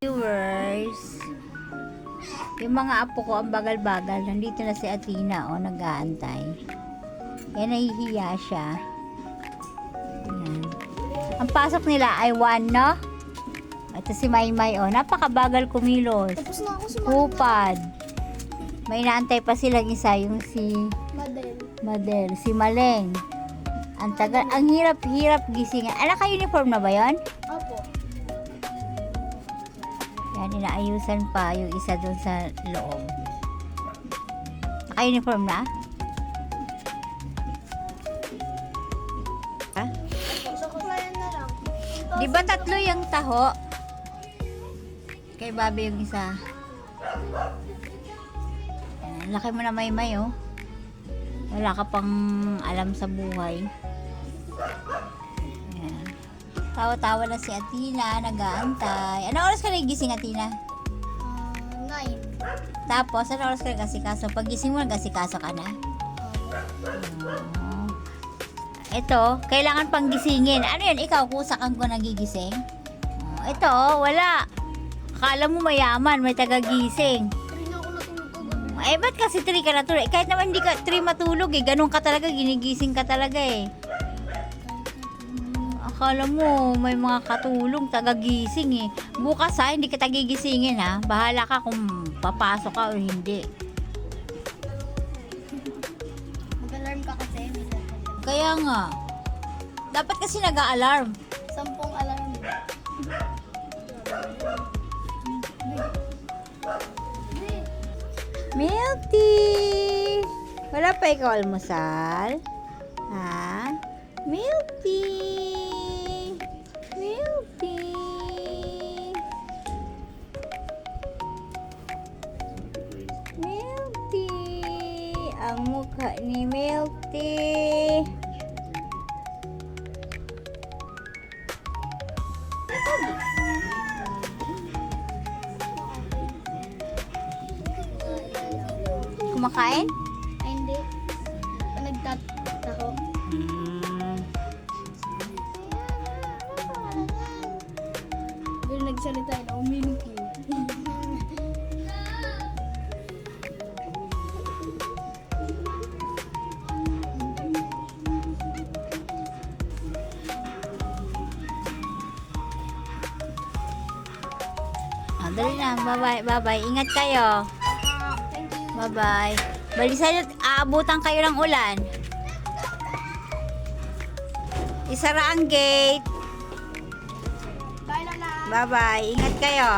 Viewers, yung mga apo ko ang bagal-bagal. Nandito na si Athena, nag-aantay. Yan, nahihiya siya. Yan. Ang pasok nila ay 1, no? Ito si Maymay, napakabagal kumilos. Tapos na ako si Kupad. May inaantay pa silang isa, yung si Madel, si Maleng. Ang tagal, ang hirap-hirap gising. Naka-uniform na ba yon? Opo. Yan, inaayusan pa yung isa doon sa loob. Naka-uniform na? Ha? So, kumain na lang. Di ba 3 yung taho? Kay Bobby yung isa. Yan, laki mo na Maymay, Wala ka pang alam sa buhay. Yan. Tawa-tawa na si Athena, nag-aantay. Ano oras ka nagigising, Athena? 9. Tapos, ano oras ka nag-asikaso? Pag gising mo, nag-asikaso ka na? Ito, kailangan pang gisingin. Ano yan? Ikaw, kusakan ko nagigising? Ito, wala. Akala mo mayaman, may tagagising. 3 na ako natulog kagabi. Ba't kasi 3 ka natulog? Kahit naman hindi ka 3 matulog ganun ka talaga, ginigising ka talaga Akala mo may mga katulong, tagagising Bukas hindi ka tagigisingin Bahala ka kung papasok ka o hindi. Mag-alarm ka kasi. Kaya nga, dapat kasi nag-a-alarm. 10 alarm. Milk tea! Wala pa ikaw almusal? Ha? Milk tea! Milk tea! Milk tea! Ang mukha ni Milk tea! Kumakain? Ay, hindi. Nagtataho. Pero nagsalita na uminog Dali na. Bye-bye. Bye-bye. Ingat kayo. Thank you. Bye-bye. Balisan, aabutan kayo ng ulan. Isara ang gate. Bye, Lola. Bye-bye. Ingat kayo.